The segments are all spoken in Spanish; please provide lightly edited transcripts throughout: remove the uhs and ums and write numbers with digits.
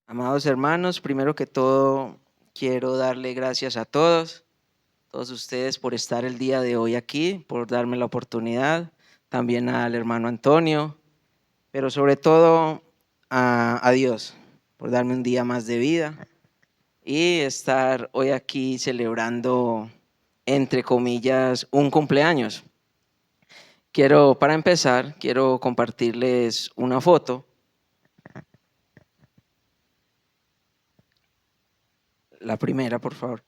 Amados hermanos, primero que todo quiero darle gracias a todos ustedes por estar el día de hoy aquí, por darme la oportunidad, también al hermano Antonio, pero sobre todo a Dios por darme un día más de vida y estar hoy aquí celebrando, entre comillas, un cumpleaños. Para empezar, quiero compartirles una foto. La primera, por favor.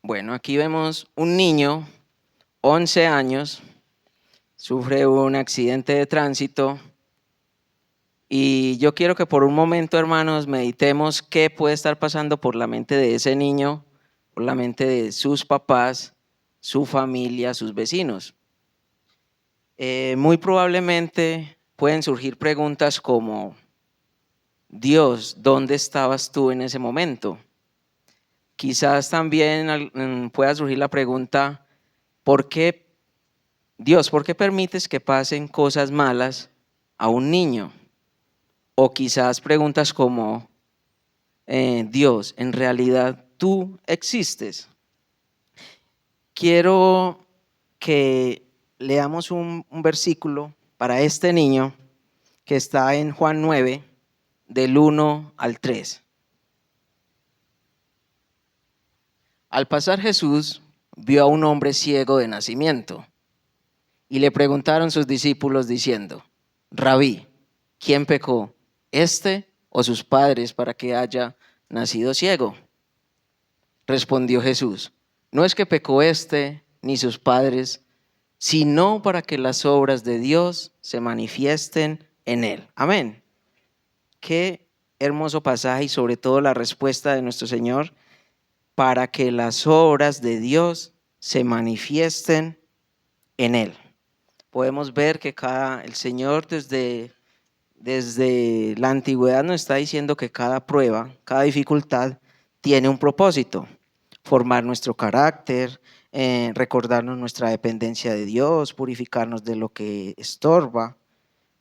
Bueno, aquí vemos un niño, 11 años, sufre un accidente de tránsito y yo quiero que por un momento, hermanos, meditemos qué puede estar pasando por la mente de ese niño, por la mente de sus papás, su familia, sus vecinos. Muy probablemente pueden surgir preguntas como, Dios, ¿dónde estabas tú en ese momento? Quizás también pueda surgir la pregunta, ¿por qué Dios, ¿por qué permites que pasen cosas malas a un niño? O quizás preguntas como, Dios, ¿en realidad tú existes? Quiero que leamos un versículo para este niño que está en Juan 9, del 1 al 3. Al pasar Jesús vio a un hombre ciego de nacimiento y le preguntaron sus discípulos diciendo, Rabí, ¿quién pecó, este o sus padres, para que haya nacido ciego? Respondió Jesús, no es que pecó este ni sus padres, sino para que las obras de Dios se manifiesten en él. Amén. Qué hermoso pasaje y sobre todo la respuesta de nuestro Señor, para que las obras de Dios se manifiesten en él. Podemos ver que el Señor desde la antigüedad nos está diciendo que cada prueba, cada dificultad tiene un propósito: formar nuestro carácter, recordarnos nuestra dependencia de Dios, purificarnos de lo que estorba,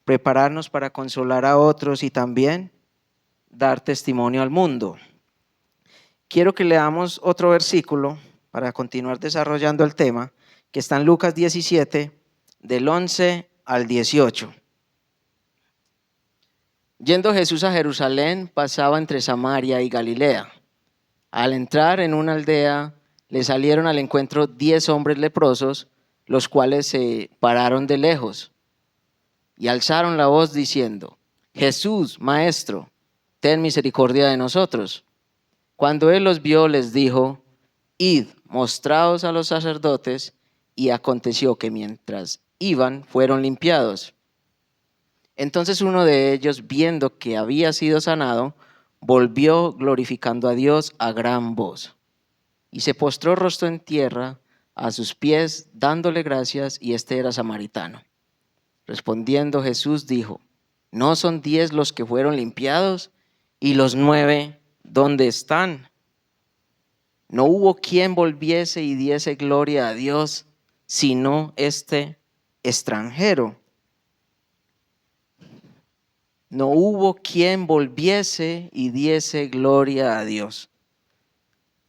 prepararnos para consolar a otros y también dar testimonio al mundo. Quiero que leamos otro versículo para continuar desarrollando el tema, que está en Lucas 17, del 11 al 18. Yendo Jesús a Jerusalén, pasaba entre Samaria y Galilea. Al entrar en una aldea, le salieron al encuentro 10 hombres leprosos, los cuales se pararon de lejos y alzaron la voz diciendo, Jesús, Maestro, ten misericordia de nosotros. Cuando él los vio, les dijo, id, mostraos a los sacerdotes, y aconteció que mientras iban, fueron limpiados. Entonces uno de ellos, viendo que había sido sanado, volvió glorificando a Dios a gran voz. Y se postró rostro en tierra a sus pies, dándole gracias, y este era samaritano. Respondiendo Jesús dijo, ¿no son 10 los que fueron limpiados? ¿Y los 9 dónde están? No hubo quien volviese y diese gloria a Dios, sino este extranjero. No hubo quien volviese y diese gloria a Dios.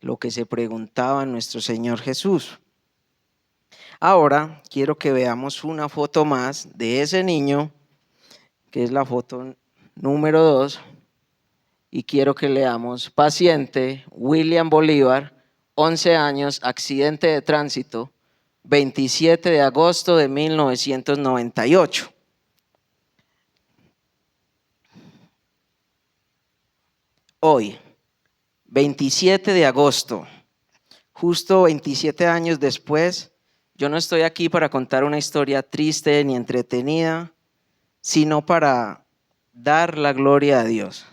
Lo que se preguntaba nuestro Señor Jesús. Ahora quiero que veamos una foto más de ese niño, que es la foto número 2, y quiero que leamos, paciente William Bolívar, 11 años, accidente de tránsito, 27 de agosto de 1998. Hoy, 27 de agosto, justo 27 años después, yo no estoy aquí para contar una historia triste ni entretenida, sino para dar la gloria a Dios.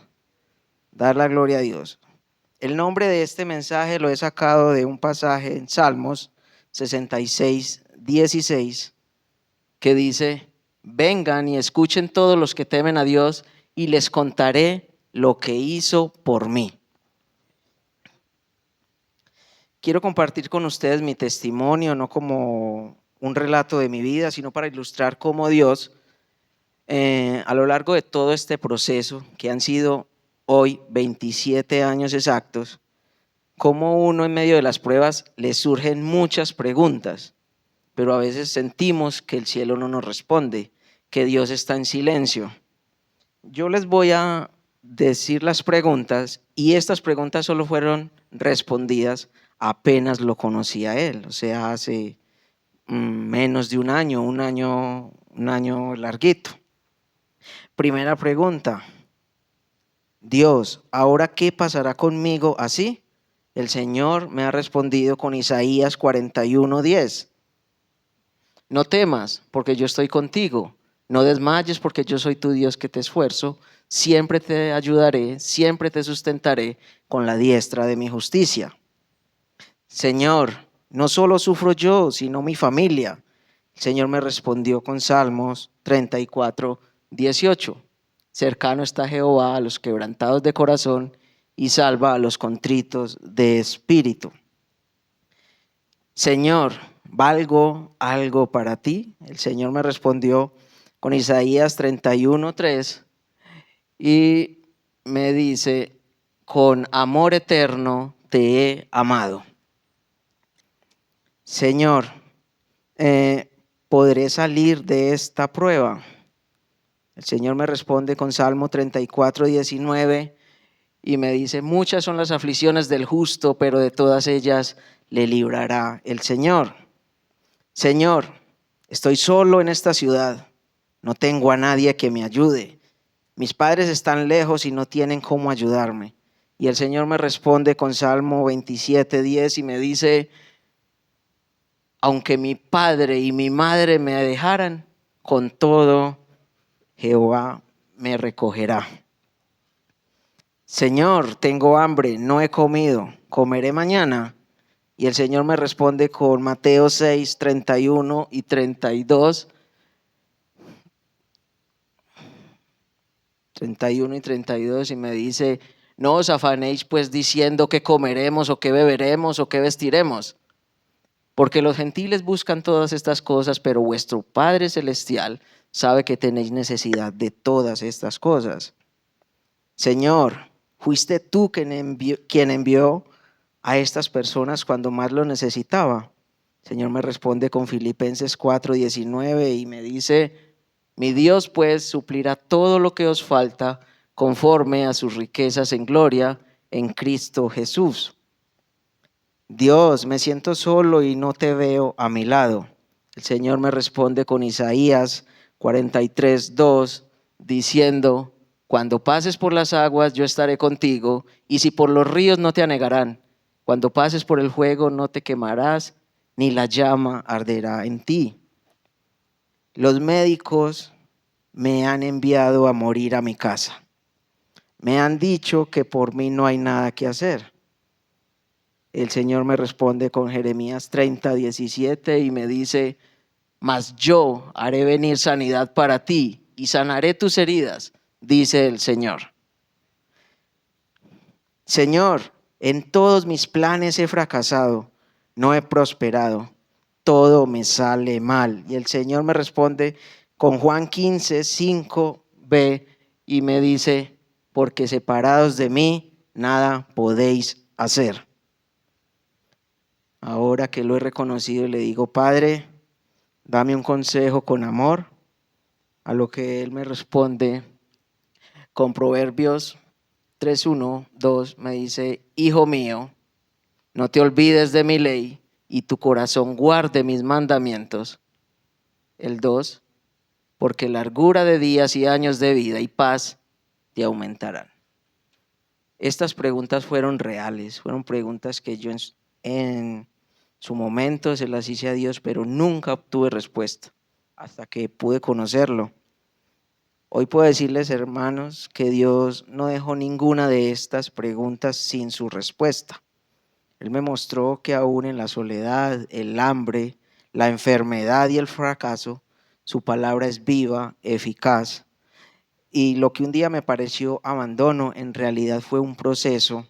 Dar la gloria a Dios. El nombre de este mensaje lo he sacado de un pasaje en Salmos 66, 16, que dice, vengan y escuchen todos los que temen a Dios y les contaré lo que hizo por mí. Quiero compartir con ustedes mi testimonio, no como un relato de mi vida, sino para ilustrar cómo Dios A lo largo de todo este proceso, que han sido hoy 27 años exactos, cómo uno en medio de las pruebas le surgen muchas preguntas, pero a veces sentimos que el cielo no nos responde, que Dios está en silencio. Yo les voy a decir las preguntas y estas preguntas solo fueron respondidas apenas lo conocí a él, o sea, hace menos de un año larguito. Primera pregunta: Dios, ¿ahora qué pasará conmigo así? El Señor me ha respondido con Isaías 41:10. No temas, porque yo estoy contigo. No desmayes, porque yo soy tu Dios que te esfuerzo. Siempre te ayudaré, siempre te sustentaré con la diestra de mi justicia. Señor, no solo sufro yo, sino mi familia. El Señor me respondió con Salmos 34:18. Cercano está Jehová a los quebrantados de corazón y salva a los contritos de espíritu. Señor, ¿valgo algo para ti? El Señor me respondió con Isaías 31:3 y me dice: con amor eterno te he amado. Señor, ¿podré salir de esta prueba? El Señor me responde con Salmo 34:19 y me dice: muchas son las aflicciones del justo, pero de todas ellas le librará el Señor. Señor, estoy solo en esta ciudad, no tengo a nadie que me ayude. Mis padres están lejos y no tienen cómo ayudarme. Y el Señor me responde con Salmo 27:10 y me dice: aunque mi padre y mi madre me dejaran, con todo Jehová me recogerá. Señor, tengo hambre, no he comido, comeré mañana. Y el Señor me responde con Mateo 6:31 y 32. 31 y 32 y me dice: no os afanéis pues diciendo qué comeremos o qué beberemos o qué vestiremos, porque los gentiles buscan todas estas cosas, pero vuestro Padre Celestial sabe que tenéis necesidad de todas estas cosas. Señor, ¿fuiste tú quien envió a estas personas cuando más lo necesitaba? Señor me responde con Filipenses 4:19 y me dice: mi Dios pues suplirá todo lo que os falta conforme a sus riquezas en gloria en Cristo Jesús. Dios, me siento solo y no te veo a mi lado. El Señor me responde con Isaías 43:2 diciendo: cuando pases por las aguas yo estaré contigo, y si por los ríos no te anegarán. Cuando pases por el fuego no te quemarás, ni la llama arderá en ti. Los médicos me han enviado a morir a mi casa. Me han dicho que por mí no hay nada que hacer. El Señor me responde con Jeremías 30:17 y me dice: mas yo haré venir sanidad para ti y sanaré tus heridas, dice el Señor. Señor, en todos mis planes he fracasado, no he prosperado, todo me sale mal. Y el Señor me responde con Juan 15:5b y me dice: porque separados de mí nada podéis hacer. Ahora que lo he reconocido, le digo: Padre, dame un consejo con amor. A lo que Él me responde con Proverbios 3:1-2, me dice: hijo mío, no te olvides de mi ley y tu corazón guarde mis mandamientos. El 2, porque largura de días y años de vida y paz te aumentarán. Estas preguntas fueron reales, fueron preguntas que yo en su momento se las hice a Dios, pero nunca obtuve respuesta hasta que pude conocerlo. Hoy puedo decirles, hermanos, que Dios no dejó ninguna de estas preguntas sin su respuesta. Él me mostró que aún en la soledad, el hambre, la enfermedad y el fracaso, su palabra es viva, eficaz. Y lo que un día me pareció abandono, en realidad fue un proceso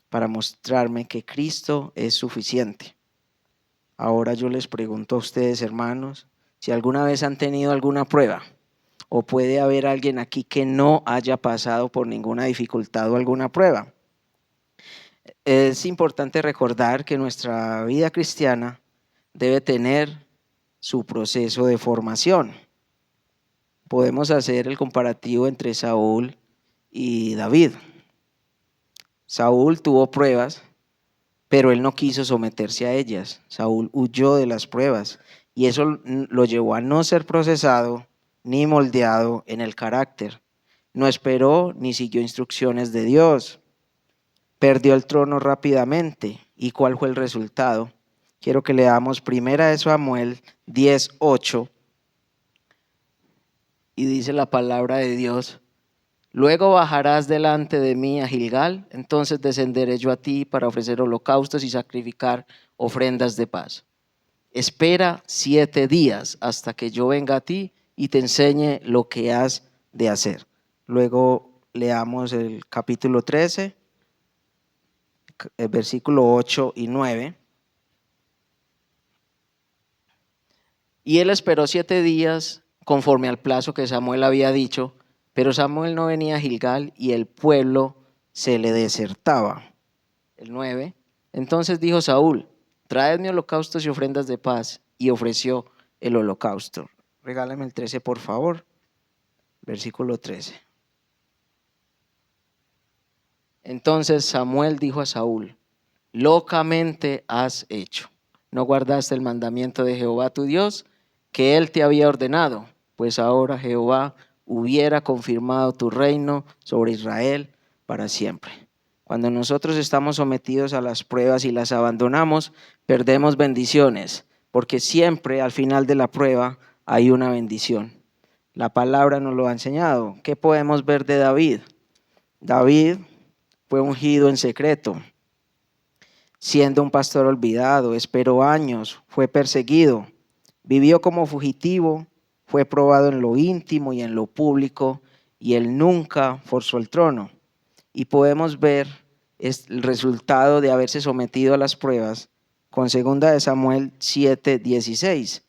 para mostrarme que Cristo es suficiente. Ahora yo les pregunto a ustedes, hermanos, si alguna vez han tenido alguna prueba ¿O puede haber alguien aquí que no haya pasado por ninguna dificultad o alguna prueba? Es importante recordar que nuestra vida cristiana debe tener su proceso de formación. Podemos hacer el comparativo entre Saúl y David. Saúl tuvo pruebas, pero él no quiso someterse a ellas. Saúl huyó de las pruebas y eso lo llevó a no ser procesado ni moldeado en el carácter. No esperó ni siguió instrucciones de Dios. Perdió el trono rápidamente. ¿Y cuál fue el resultado? Quiero que leamos 1 Samuel 10:8 y dice la palabra de Dios: luego bajarás delante de mí a Gilgal, entonces descenderé yo a ti para ofrecer holocaustos y sacrificar ofrendas de paz. Espera 7 días hasta que yo venga a ti y te enseñe lo que has de hacer. Luego leamos el capítulo 13, el versículo 8 y 9. Y él esperó 7 días conforme al plazo que Samuel había dicho, pero Samuel no venía a Gilgal y el pueblo se le desertaba. El 9. Entonces dijo Saúl: traedme holocaustos y ofrendas de paz, y ofreció el holocausto. Regálame el 13, por favor. Versículo 13. Entonces Samuel dijo a Saúl: locamente has hecho. No guardaste el mandamiento de Jehová tu Dios, que él te había ordenado, pues ahora Jehová hubiera confirmado tu reino sobre Israel para siempre. Cuando nosotros estamos sometidos a las pruebas y las abandonamos, perdemos bendiciones, porque siempre al final de la prueba hay una bendición. La palabra nos lo ha enseñado. ¿Qué podemos ver de David? David fue ungido en secreto, siendo un pastor olvidado, esperó años, fue perseguido, vivió como fugitivo, fue probado en lo íntimo y en lo público, y él nunca forzó el trono. Y podemos ver el resultado de haberse sometido a las pruebas con 2 Samuel 7:16.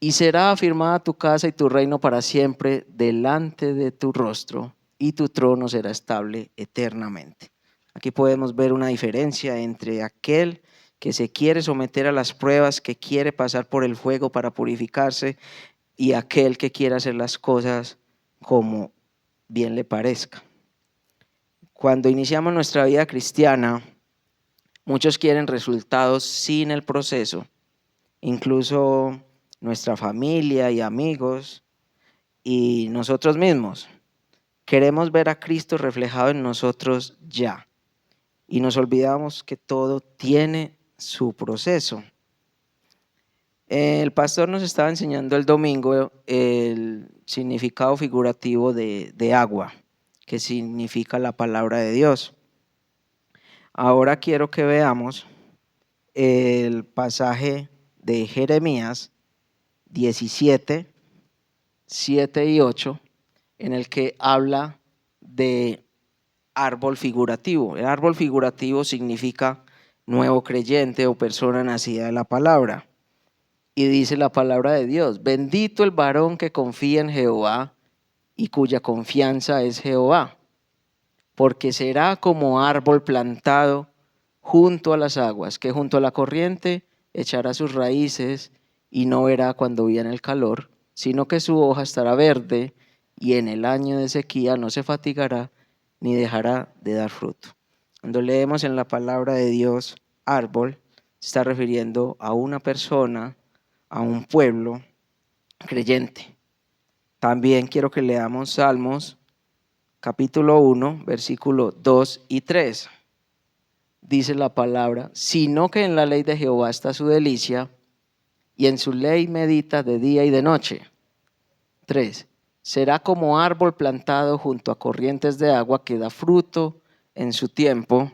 Y será afirmada tu casa y tu reino para siempre delante de tu rostro, y tu trono será estable eternamente. Aquí podemos ver una diferencia entre aquel que se quiere someter a las pruebas, que quiere pasar por el fuego para purificarse, y aquel que quiere hacer las cosas como bien le parezca. Cuando iniciamos nuestra vida cristiana, muchos quieren resultados sin el proceso, incluso nuestra familia y amigos y nosotros mismos. Queremos ver a Cristo reflejado en nosotros ya, y nos olvidamos que todo tiene su proceso. El pastor nos estaba enseñando el domingo el significado figurativo de agua, que significa la palabra de Dios. Ahora quiero que veamos el pasaje de Jeremías 17, 7 y 8, en el que habla de árbol figurativo. El árbol figurativo significa nuevo creyente o persona nacida de la palabra. Y dice la palabra de Dios: bendito el varón que confía en Jehová y cuya confianza es Jehová, porque será como árbol plantado junto a las aguas, que junto a la corriente echará sus raíces y no verá cuando viene el calor, sino que su hoja estará verde, y en el año de sequía no se fatigará ni dejará de dar fruto. Cuando leemos en la palabra de Dios árbol, se está refiriendo a una persona, a un pueblo creyente. También quiero que leamos Salmos capítulo 1, versículo 2 y 3. Dice la palabra: sino que en la ley de Jehová está su delicia, y en su ley medita de día y de noche. 3. Será como árbol plantado junto a corrientes de agua, que da fruto en su tiempo,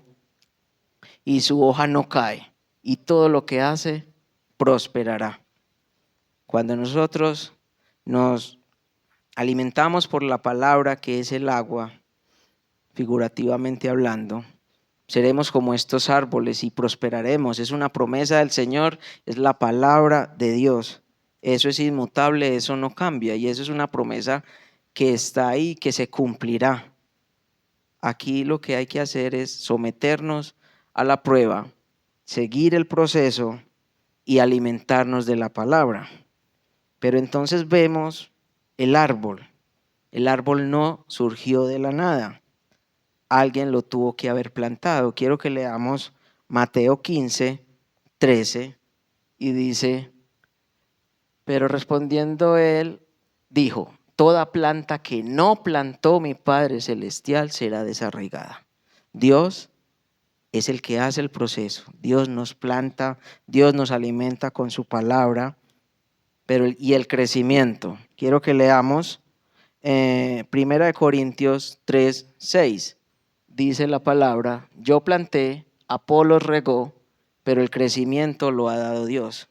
y su hoja no cae, y todo lo que hace prosperará. Cuando nosotros nos alimentamos por la palabra, que es el agua, figurativamente hablando, seremos como estos árboles y prosperaremos. Es una promesa del Señor, es la palabra de Dios. Eso es inmutable, eso no cambia y eso es una promesa que está ahí, que se cumplirá. Aquí lo que hay que hacer es someternos a la prueba, seguir el proceso y alimentarnos de la palabra. Pero entonces vemos el árbol. El árbol no surgió de la nada. Alguien lo tuvo que haber plantado. Quiero que leamos Mateo 15, 13 y dice: pero respondiendo él, dijo: toda planta que no plantó mi Padre Celestial será desarraigada. Dios es el que hace el proceso. Dios nos planta, Dios nos alimenta con su palabra, y el crecimiento. Quiero que leamos 1 Corintios 3, 6. Dice la palabra: yo planté, Apolos regó, pero el crecimiento lo ha dado Dios.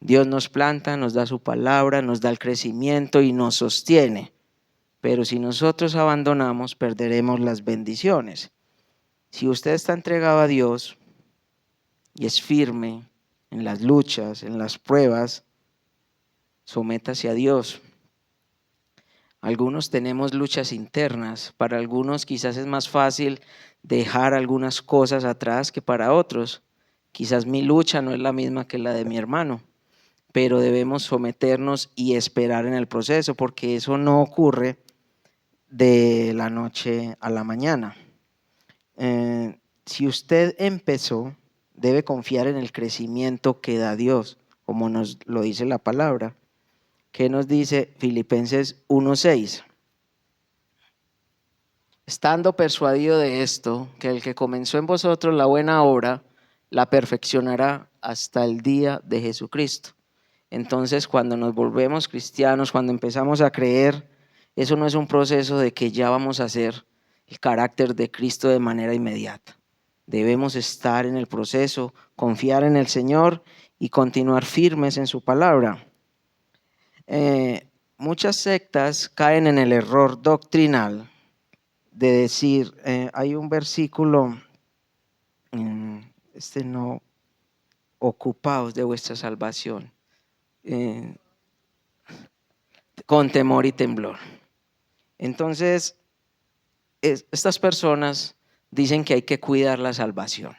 Dios nos planta, nos da su palabra, nos da el crecimiento y nos sostiene. Pero si nosotros abandonamos, perderemos las bendiciones. Si usted está entregado a Dios y es firme en las luchas, en las pruebas, sométase a Dios. Algunos tenemos luchas internas. Para algunos quizás es más fácil dejar algunas cosas atrás que para otros. Quizás mi lucha no es la misma que la de mi hermano, pero debemos someternos y esperar en el proceso, porque eso no ocurre de la noche a la mañana. Si usted empezó, debe confiar en el crecimiento que da Dios, como nos lo dice la palabra. ¿Qué nos dice Filipenses 1:6? Estando persuadido de esto, que el que comenzó en vosotros la buena obra, la perfeccionará hasta el día de Jesucristo. Entonces, cuando nos volvemos cristianos, cuando empezamos a creer, eso no es un proceso de que ya vamos a ser el carácter de Cristo de manera inmediata. Debemos estar en el proceso, confiar en el Señor y continuar firmes en su palabra. Muchas sectas caen en el error doctrinal de decir, hay un versículo, no, ocupaos de vuestra salvación. Con temor y temblor. Entonces, estas personas dicen que hay que cuidar la salvación,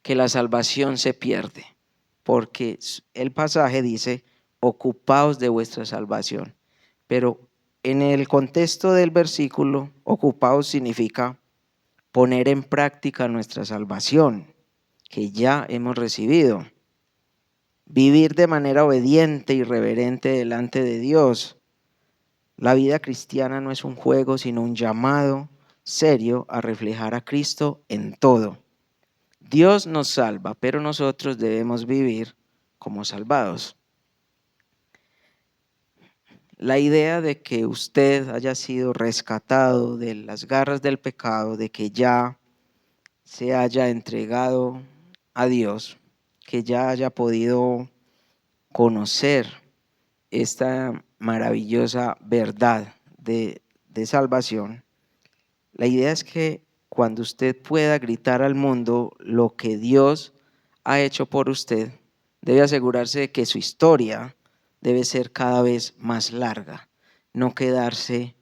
que la salvación se pierde, porque el pasaje dice: ocupaos de vuestra salvación. Pero en el contexto del versículo, ocupaos significa poner en práctica nuestra salvación, que ya hemos recibido. Vivir de manera obediente y reverente delante de Dios. La vida cristiana no es un juego, sino un llamado serio a reflejar a Cristo en todo. Dios nos salva, pero nosotros debemos vivir como salvados. La idea de que usted haya sido rescatado de las garras del pecado, de que ya se haya entregado a Dios, que ya haya podido conocer esta maravillosa verdad de salvación. La idea es que cuando usted pueda gritar al mundo lo que Dios ha hecho por usted, debe asegurarse de que su historia debe ser cada vez más larga, no quedarse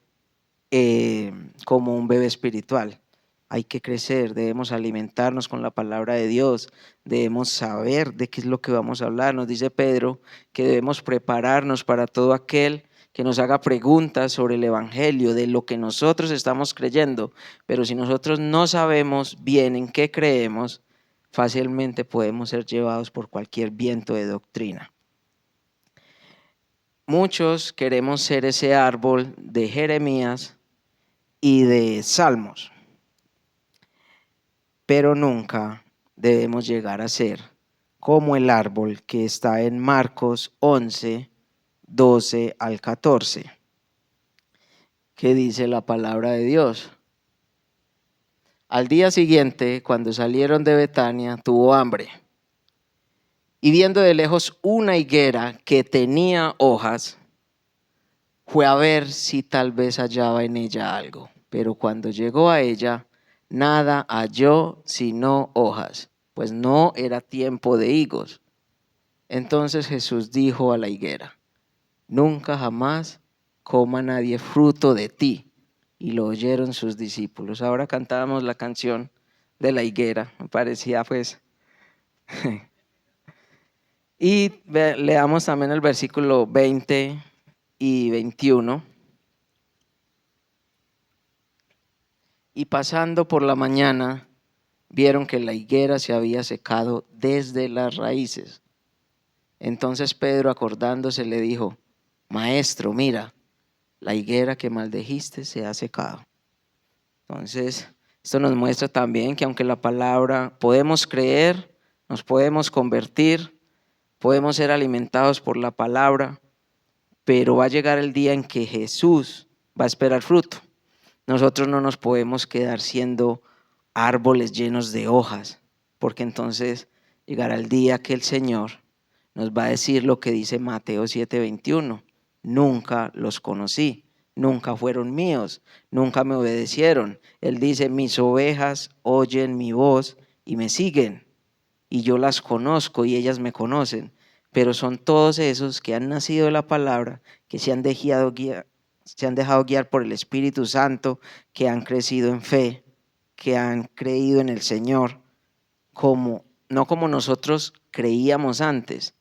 como un bebé espiritual. Hay que crecer, debemos alimentarnos con la palabra de Dios, debemos saber de qué es lo que vamos a hablar. Nos dice Pedro que debemos prepararnos para todo aquel que nos haga preguntas sobre el evangelio, de lo que nosotros estamos creyendo. Pero si nosotros no sabemos bien en qué creemos, fácilmente podemos ser llevados por cualquier viento de doctrina. Muchos queremos ser ese árbol de Jeremías y de Salmos, pero nunca debemos llegar a ser como el árbol que está en Marcos 11, 12 al 14. ¿Qué dice la palabra de Dios? Al día siguiente, cuando salieron de Betania, tuvo hambre. Y viendo de lejos una higuera que tenía hojas, fue a ver si tal vez hallaba en ella algo. Pero cuando llegó a ella, nada halló sino hojas, pues no era tiempo de higos. Entonces Jesús dijo a la higuera: nunca jamás coma nadie fruto de ti. Y lo oyeron sus discípulos. Ahora cantábamos la canción de la higuera, me parecía pues. Y leamos también el versículo 20 y 21. Y pasando por la mañana, vieron que la higuera se había secado desde las raíces. Entonces Pedro, acordándose, le dijo: Maestro, mira, la higuera que maldijiste se ha secado. Entonces, esto nos muestra también que aunque la palabra podemos creer, nos podemos convertir, podemos ser alimentados por la palabra, pero va a llegar el día en que Jesús va a esperar fruto. Nosotros no nos podemos quedar siendo árboles llenos de hojas, porque entonces llegará el día que el Señor nos va a decir lo que dice Mateo 7:21. Nunca los conocí, nunca fueron míos, nunca me obedecieron. Él dice: mis ovejas oyen mi voz y me siguen, y yo las conozco y ellas me conocen. Pero son todos esos que han nacido de la palabra, que se han dejado guiar por el Espíritu Santo, que han crecido en fe, que han creído en el Señor, no como nosotros creíamos antes,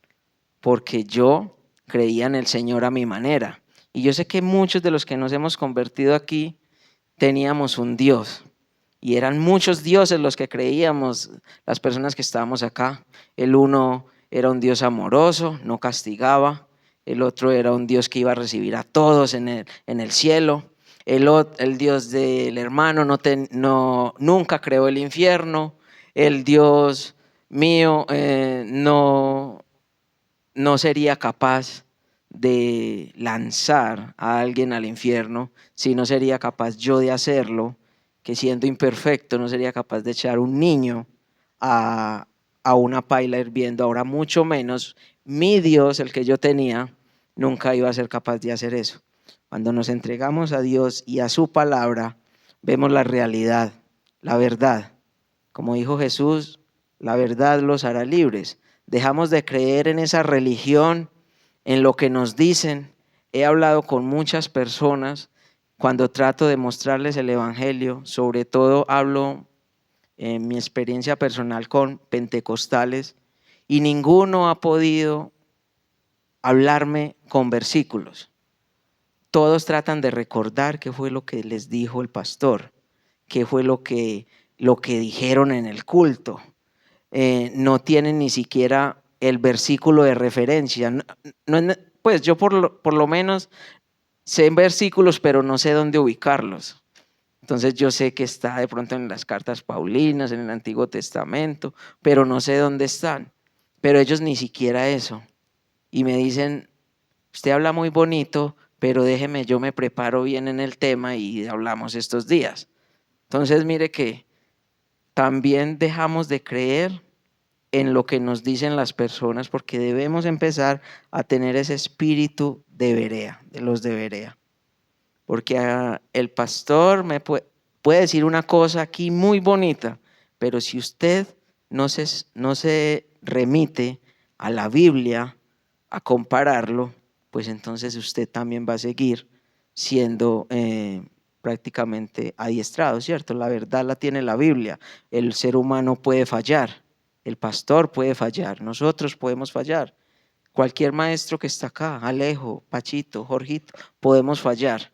porque yo creía en el Señor a mi manera. Y yo sé que muchos de los que nos hemos convertido aquí teníamos un Dios, y eran muchos dioses los que creíamos, las personas que estábamos acá. El uno era un Dios amoroso, no castigaba. El otro era un Dios que iba a recibir a todos en el cielo. El Dios del hermano nunca creó el infierno. El Dios mío no sería capaz de lanzar a alguien al infierno, si no sería capaz yo de hacerlo, que siendo imperfecto no sería capaz de echar un niño a una paila hirviendo. Ahora mucho menos mi Dios, el que yo tenía, nunca iba a ser capaz de hacer eso. Cuando nos entregamos a Dios y a su palabra, vemos la realidad, la verdad. Como dijo Jesús, la verdad los hará libres. Dejamos de creer en esa religión, en lo que nos dicen. He hablado con muchas personas cuando trato de mostrarles el evangelio. Sobre todo hablo en mi experiencia personal con pentecostales, y ninguno ha podido hablarme con versículos. Todos tratan de recordar qué fue lo que les dijo el pastor, qué fue lo que dijeron en el culto. No tienen ni siquiera el versículo de referencia. Pues yo por lo menos sé versículos, pero no sé dónde ubicarlos. Entonces yo sé que está de pronto en las cartas paulinas, en el Antiguo Testamento, pero no sé dónde están. Pero ellos ni siquiera eso. Y me dicen: usted habla muy bonito, pero déjeme, yo me preparo bien en el tema y hablamos estos días. Entonces mire que también dejamos de creer en lo que nos dicen las personas, porque debemos empezar a tener ese espíritu de Berea, de los de Berea. Porque el pastor me puede decir una cosa aquí muy bonita, pero si usted no se remite a la Biblia a compararlo, pues entonces usted también va a seguir siendo prácticamente adiestrado, ¿cierto? La verdad la tiene la Biblia. El ser humano puede fallar, el pastor puede fallar, nosotros podemos fallar. Cualquier maestro que está acá, Alejo, Pachito, Jorgito, podemos fallar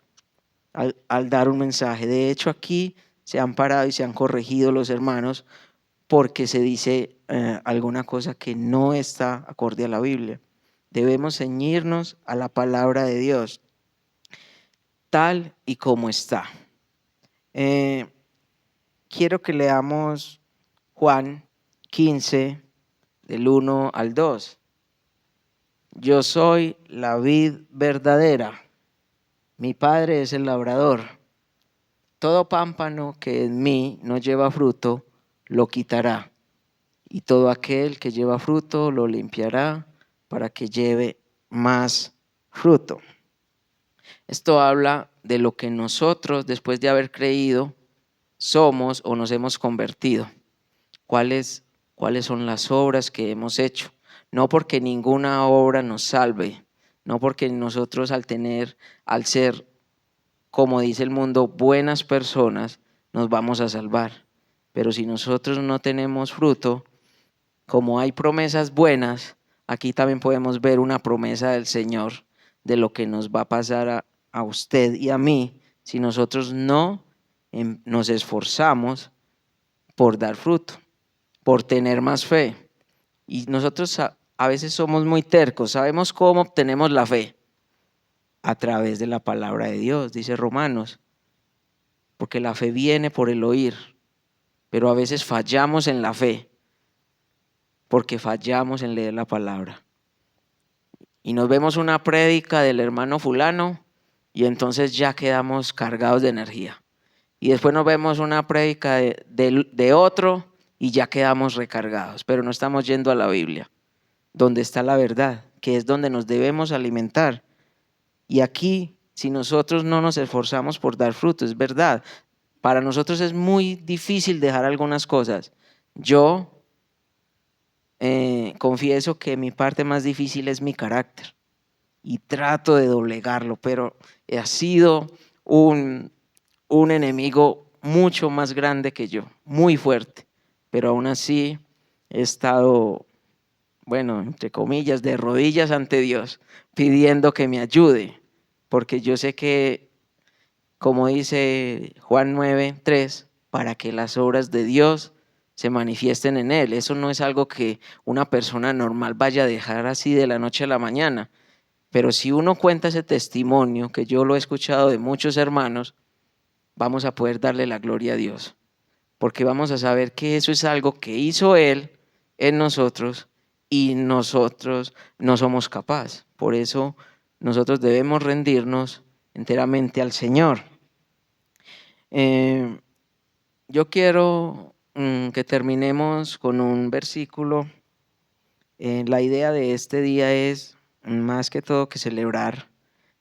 al dar un mensaje. De hecho, aquí se han parado y se han corregido los hermanos porque se dice alguna cosa que no está acorde a la Biblia. Debemos ceñirnos a la palabra de Dios, tal y como está. Quiero que leamos Juan 15, del 1 al 2. Yo soy la vid verdadera, mi Padre es el labrador. Todo pámpano que en mí no lleva fruto, lo quitará, y todo aquel que lleva fruto lo limpiará para que lleve más fruto. Esto habla de lo que nosotros, después de haber creído, somos o nos hemos convertido. ¿Cuáles son las obras que hemos hecho? No porque ninguna obra nos salve, no porque nosotros al ser, como dice el mundo, buenas personas, nos vamos a salvar. Pero si nosotros no tenemos fruto, como hay promesas buenas, aquí también podemos ver una promesa del Señor de lo que nos va a pasar a usted y a mí si nosotros no nos esforzamos por dar fruto, por tener más fe. Y nosotros a veces somos muy tercos. ¿Sabemos cómo obtenemos la fe? A través de la palabra de Dios, dice Romanos, porque la fe viene por el oír, pero a veces fallamos en la fe porque fallamos en leer la palabra. Y nos vemos una prédica del hermano fulano y entonces ya quedamos cargados de energía. Y después nos vemos una prédica de otro y ya quedamos recargados, pero no estamos yendo a la Biblia, donde está la verdad, que es donde nos debemos alimentar. Y aquí, si nosotros no nos esforzamos por dar fruto, es verdad, para nosotros es muy difícil dejar algunas cosas. Yo confieso que mi parte más difícil es mi carácter y trato de doblegarlo, pero ha sido un enemigo mucho más grande que yo, muy fuerte, pero aún así he estado, bueno, entre comillas, de rodillas ante Dios, pidiendo que me ayude, porque yo sé que, como dice Juan 9:3, para que las obras de Dios se manifiesten en él. Eso no es algo que una persona normal vaya a dejar así de la noche a la mañana, pero si uno cuenta ese testimonio, que yo lo he escuchado de muchos hermanos, vamos a poder darle la gloria a Dios, porque vamos a saber que eso es algo que hizo Él en nosotros y nosotros no somos capaces. Por eso nosotros debemos rendirnos enteramente al Señor. Yo quiero que terminemos con un versículo. La idea de este día es más que todo que celebrar,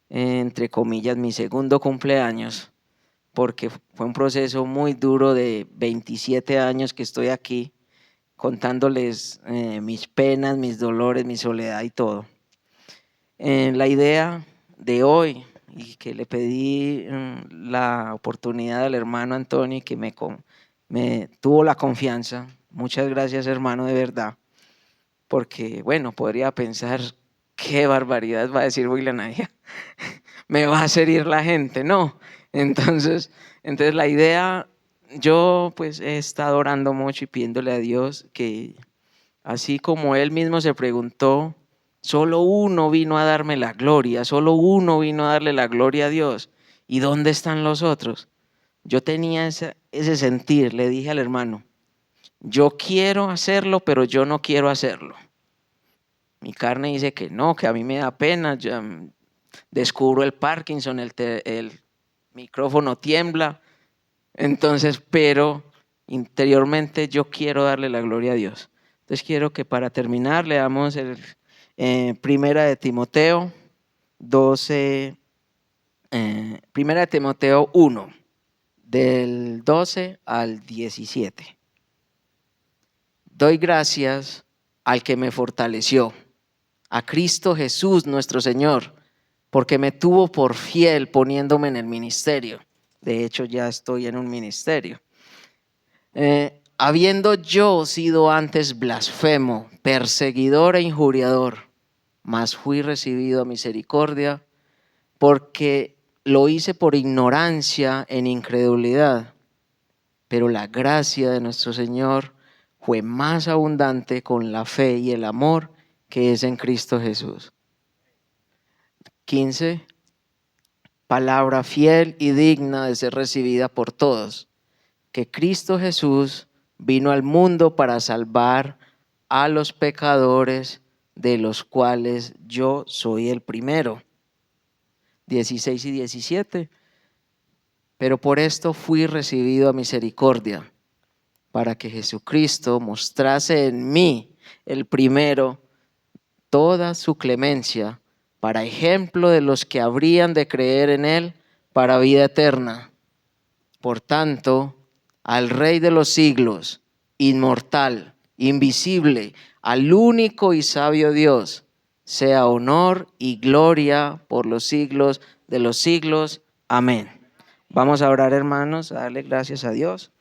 entre comillas, mi segundo cumpleaños, porque fue un proceso muy duro de 27 años que estoy aquí contándoles mis penas, mis dolores, mi soledad y todo. La idea de hoy, y que le pedí la oportunidad al hermano Antonio, que me tuvo la confianza. Muchas gracias, hermano, de verdad, porque bueno, podría pensar qué barbaridad va a decir William ahí. Me va a hacer ir la gente, no. Entonces la idea, yo pues he estado orando mucho y pidiéndole a Dios que, así como Él mismo se preguntó, solo uno vino a darme la gloria, solo uno vino a darle la gloria a Dios. ¿Y dónde están los otros? Yo tenía ese sentir, le dije al hermano, yo quiero hacerlo, pero yo no quiero hacerlo. Mi carne dice que no, que a mí me da pena, yo descubro el Parkinson, el micrófono tiembla, entonces, pero interiormente yo quiero darle la gloria a Dios. Entonces quiero que para terminar leamos Primera de Timoteo 12, Primera de Timoteo 1, del 12 al 17. Doy gracias al que me fortaleció, a Cristo Jesús nuestro Señor, porque me tuvo por fiel poniéndome en el ministerio. De hecho, ya estoy en un ministerio. Habiendo yo sido antes blasfemo, perseguidor e injuriador, mas fui recibido a misericordia, porque lo hice por ignorancia en incredulidad. Pero la gracia de nuestro Señor fue más abundante con la fe y el amor que es en Cristo Jesús. 15. Palabra fiel y digna de ser recibida por todos, que Cristo Jesús vino al mundo para salvar a los pecadores, de los cuales yo soy el primero. 16 y 17. Pero por esto fui recibido a misericordia, para que Jesucristo mostrase en mí, el primero, toda su clemencia, para ejemplo de los que habrían de creer en él para vida eterna. Por tanto, al Rey de los siglos, inmortal, invisible, al único y sabio Dios, sea honor y gloria por los siglos de los siglos. Amén. Vamos a orar, hermanos, a darle gracias a Dios.